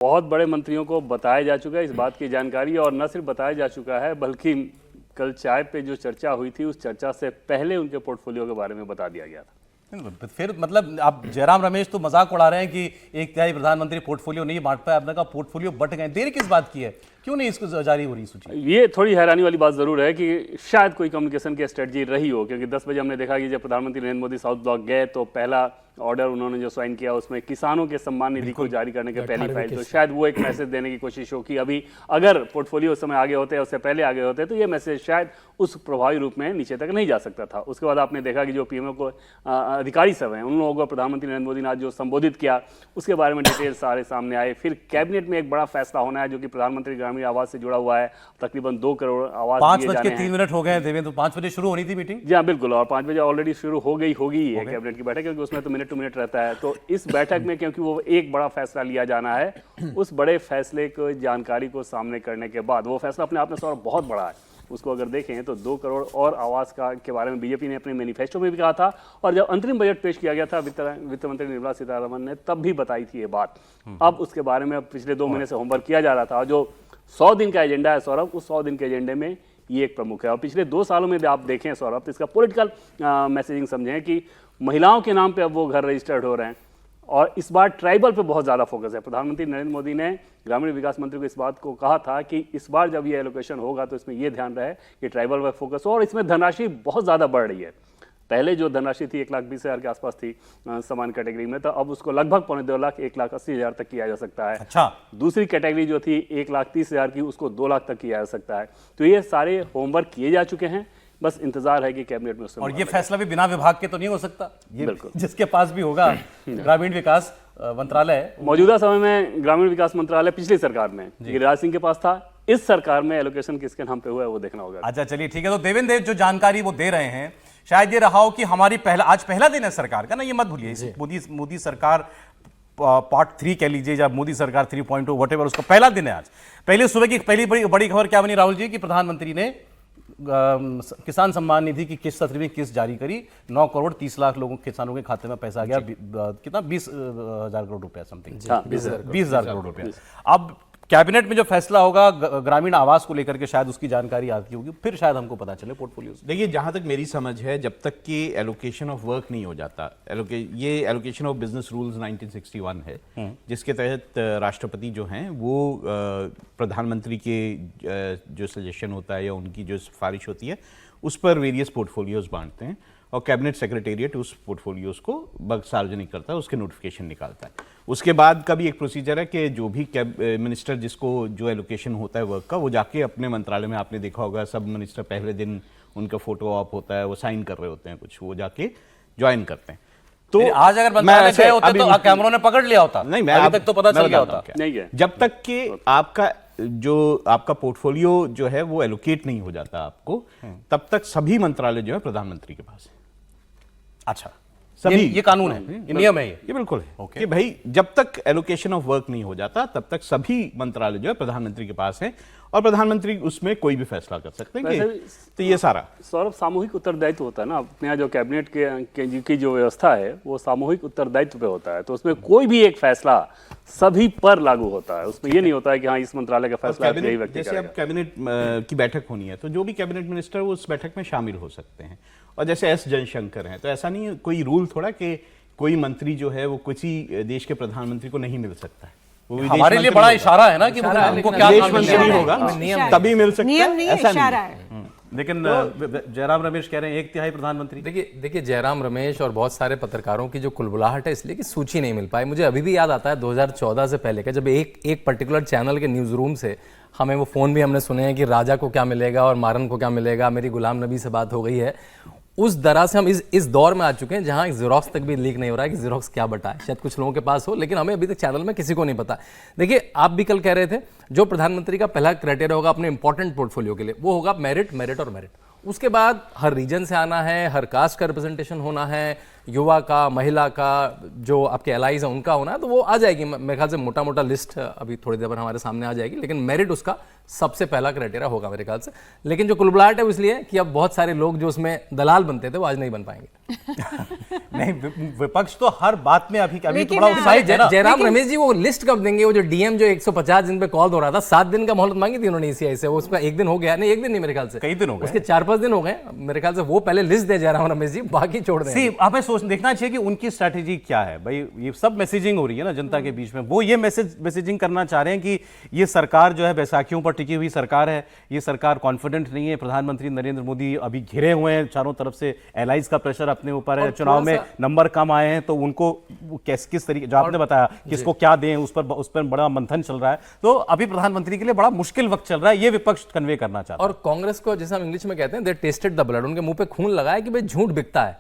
बहुत बड़े मंत्रियों को बताया जा चुका है इस बात की जानकारी, और न सिर्फ बताया जा चुका है बल्कि कल चाय पे जो चर्चा हुई थी उस चर्चा से पहले उनके पोर्टफोलियो के बारे में बता दिया गया था। फिर मतलब आप जयराम रमेश तो मजाक उड़ा रहे हैं कि एक तिहाई प्रधानमंत्री पोर्टफोलियो नहीं बांट पाए। आपने कहा पोर्टफोलियो बट गए, देर किस बात की है, क्यों नहीं इसको जारी हो रही सूची? ये थोड़ी हैरानी वाली बात जरूर है कि शायद कोई कम्युनिकेशन की स्ट्रेटजी रही हो, क्योंकि 10 बजे हमने देखा कि जब प्रधानमंत्री नरेंद्र मोदी साउथ ब्लॉक गए तो पहला ऑर्डर उन्होंने जो साइन किया उसमें किसानों के सम्मान निधि को जारी करने के पहली फाइल, तो शायद वो एक मैसेज देने की कोशिश हो कि अभी अगर पोर्टफोलियो उस समय आगे होते उससे पहले आगे होते तो ये मैसेज शायद उस प्रभावी रूप में नीचे तक नहीं जा सकता था। उसके बाद आपने देखा कि जो पीएमओ को अधिकारी सब हैं उन लोगों को प्रधानमंत्री नरेंद्र मोदी ने आज जो संबोधित किया उसके बारे में डिटेल सारे सामने आए। फिर कैबिनेट में एक बड़ा फैसला होना है जो कि प्रधानमंत्री ग्रामीण आवास से जुड़ा हुआ है। तकरीबन 2 करोड़ आवास 5:03 हो गए देवेंद्र, तो 5 बजे शुरू होनी थी मीटिंग। जी हाँ बिल्कुल, और 5 बजे ऑलरेडी शुरू हो गई होगी है कैबिनेट की बैठक, क्योंकि उसमें तो मिनट टू मिनट रहता है। तो इस बैठक में क्योंकि वो एक बड़ा फैसला लिया जाना है, उस बड़े फैसले को जानकारी को सामने करने के बाद, वो फैसला अपने आप में सौरभ बहुत बड़ा है, उसको अगर देखें तो 2 करोड़ और आवास के बारे में बीजेपी ने अपने मैनिफेस्टो में भी कहा था, और जब अंतरिम बजट पेश किया गया था वित्त मंत्री निर्मला सीतारमण ने तब भी बताई थी ये बात। अब उसके बारे में पिछले 2 महीने से होमवर्क किया जा रहा था। जो 100 दिन का एजेंडा है सौरभ, उस 100 दिन के एजेंडे में ये एक प्रमुख है। और पिछले 2 सालों में आप देखें सौरभ तो इसका पॉलिटिकल मैसेजिंग समझें कि महिलाओं के नाम पे अब वो घर रजिस्टर्ड हो रहे हैं, और इस बार ट्राइबल पे बहुत ज़्यादा फोकस है। प्रधानमंत्री नरेंद्र मोदी ने ग्रामीण विकास मंत्री को इस बात को कहा था कि इस बार जब ये एलोकेशन होगा तो इसमें ये ध्यान रहे कि ट्राइबल पर फोकस हो, और इसमें धनराशि बहुत ज़्यादा बढ़ रही है। पहले जो धनराशि थी 1,20,000 के आसपास थी समान कैटेगरी में, तो अब उसको लगभग 2.25 लाख 1,80,000 तक किया जा सकता है। अच्छा, दूसरी कैटेगरी जो थी 1,30,000 की, उसको 2 लाख तक किया जा सकता है। तो ये सारे होमवर्क किए जा चुके हैं, बस इंतजार है कि कैबिनेट में उससे। और ये फैसला भी बिना विभाग के तो नहीं हो सकता, ये बिल्कुल जिसके पास भी होगा ग्रामीण विकास मंत्रालय। मौजूदा समय में ग्रामीण विकास मंत्रालय पिछली सरकार में गिरिराज सिंह के पास था, इस सरकार में एलोकेशन किसके नाम पे हुआ है वो देखना होगा। अच्छा चलिए ठीक है, तो देवेंद्र देव जो जानकारी वो दे रहे हैं शायद ये रहा हो कि हमारी आज पहला दिन है सरकार का ना, ये मत भूलिए। मोदी सरकार पार्ट 3 कह लीजिए या मोदी सरकार 3.0 व्हाटएवर, उसका पहला दिन है आज। पहले सुबह की पहली बड़ी खबर क्या बनी राहुल जी कि प्रधानमंत्री ने किसान सम्मान निधि की किस्त 7वीं किस्त जारी करी। 9 करोड़ 30 लाख लोगों किसानों के खाते में पैसा गया। कितना 20,000 करोड़ रुपया समथिंग, 20,000 करोड़ रुपया। अब कैबिनेट में जो फैसला होगा ग्रामीण आवास को लेकर के शायद उसकी जानकारी आती होगी, फिर शायद हमको पता चले पोर्टफोलियो से। देखिए, जहां तक मेरी समझ है, जब तक कि एलोकेशन ऑफ वर्क नहीं हो जाता, ये एलोकेशन ऑफ बिजनेस रूल्स 1961 है, जिसके तहत राष्ट्रपति जो हैं वो प्रधानमंत्री के जो सजेशन होता है या उनकी जो सिफारिश होती है उस पर वेरियस पोर्टफोलियोज बांटते हैं, और कैबिनेट सेक्रेटेरिएट उस पोर्टफोलियोज को सार्वजनिक करता है, उसके नोटिफिकेशन निकालता है। उसके बाद का भी एक प्रोसीजर है कि जो भी मिनिस्टर जिसको जो एलोकेशन होता है वर्क का, वो जाके अपने मंत्रालय में, आपने देखा होगा सब मिनिस्टर पहले दिन उनका फोटो ऑप होता है, वो साइन कर रहे होते हैं कुछ, वो जाके ज्वाइन करते हैं। तो आज अगर मंत्रालय गए होते तो कैमरों ने पकड़ लिया होता, नहीं मैं अभी तक तो पता चल गया होता। नहीं है, जब तक कि आपका पोर्टफोलियो जो है वो एलोकेट नहीं हो जाता आपको, तब तक सभी मंत्रालय जो है प्रधानमंत्री के पास है। अच्छा, सभी, ये कानून है, ये नियम है, ये बिल्कुल है कि भाई जब तक एलोकेशन ऑफ वर्क नहीं हो जाता तब तक सभी मंत्रालय जो है प्रधानमंत्री के पास है, और प्रधानमंत्री उसमें कोई भी फैसला कर सकते हैं। तो ये सारा सौरभ सामूहिक उत्तरदायित्व होता है ना, अपने यहाँ जो कैबिनेट की जो व्यवस्था है वो सामूहिक उत्तरदायित्व पे होता है, तो उसमें कोई भी एक फैसला सभी पर लागू होता है। उसमें ये नहीं होता है कि हाँ इस मंत्रालय का फैसला यही व्यक्ति जैसे अब कैबिनेट की बैठक होनी है तो जो भी कैबिनेट मिनिस्टर वो उस बैठक में शामिल हो सकते हैं, और जैसे एस जयशंकर हैं, तो ऐसा नहीं है कोई रूल थोड़ा कि कोई मंत्री जो है वो किसी देश के प्रधानमंत्री को नहीं मिल सकता है। हमारे लिए बड़ा इशारा है ना कि उनको क्या देश मंत्री होगा तभी मिल सकता है, ऐसा नहीं है। लेकिन जयराम रमेश कह रहे हैं 1/3 प्रधानमंत्री। देखिए जयराम रमेश और बहुत सारे पत्रकारों की जो कुलबुलाहट है इसलिए कि सूची नहीं मिल पाई। मुझे अभी भी याद आता है 2014 से पहले का, जब एक पर्टिकुलर चैनल के न्यूज़ रूम से हमें वो फ़ोन भी हमने सुने हैं कि राजा को क्या मिलेगा और मारन को क्या मिलेगा, मेरी गुलाम नबी से बात हो गई है। उस तरह से हम इस दौर में आ चुके हैं जहां ज़ेरॉक्स तक भी लीक नहीं हो रहा है कि ज़ेरॉक्स क्या बटा है। शायद कुछ लोगों के पास हो, लेकिन हमें अभी तक चैनल में किसी को नहीं पता। देखिए, आप भी कल कह रहे थे जो प्रधानमंत्री का पहला क्राइटेरिया होगा अपने इंपॉर्टेंट पोर्टफोलियो के लिए, वो होगा मेरिट, मेरिट और मेरिट। उसके बाद हर रीजन से आना है, हर कास्ट का रिप्रेजेंटेशन होना है, युवा का, महिला का, जो आपके एलाइज हैं उनका होना है, तो वो आ जाएगी। मेरे ख्याल से मोटा मोटा लिस्ट अभी थोड़ी देर बाद हमारे सामने आ जाएगी, लेकिन मेरिट उसका सबसे पहला क्राइटेरिया होगा मेरे ख्याल से। लेकिन जो कुलबुलाहट है वो इसलिए कि अब बहुत सारे लोग जो उसमें दलाल बनते थे वो आज नहीं बन पाएंगे। नहीं, विपक्ष तो हर बात में अभी तो लेकिन बड़ा उत्साहित है ना। जयराम रमेश जी वो लिस्ट कब देंगे? वो जो डीएम जो 150 दिन पे कॉल हो रहा था, 7 दिन का मोहलत मांगी थी उन्होंने ईसीआई से, वो उसका 1 दिन हो गया। नहीं, 1 दिन नहीं, मेरे ख्याल से कई दिन हो गए, उसके 4-5 दिन हो गए मेरे ख्याल से। वो पहले लिस्ट दे जयराम रमेश जी, बाकी छोड़ दें। हमें देखना चाहिए कि उनकी स्ट्रैटेजी क्या है भाई। ये सब मैसेजिंग हो रही है ना जनता के बीच में, वो ये मैसेजिंग करना चाह रहे हैं कि ये सरकार जो है बैसाखियों पर टिकी हुई सरकार है, ये सरकार कॉन्फिडेंट नहीं है। प्रधानमंत्री नरेंद्र मोदी अभी घिरे हुए हैं चारों तरफ से, एलाइज का प्रेशर अपने ऊपर है, चुनाव में नंबर कम आए हैं, तो उनको किस तरीके, जो आपने बताया किसको क्या दें, उस पर बड़ा मंथन चल रहा है। तो अभी प्रधानमंत्री के लिए बड़ा मुश्किल वक्त चल रहा है, ये विपक्ष कन्वे करना चाहता है। और कांग्रेस को, जैसे हम इंग्लिश में कहते हैं, दे टेस्टेड द ब्लड, उनके मुंह पे खून लगा है कि भाई झूठ बिकता है।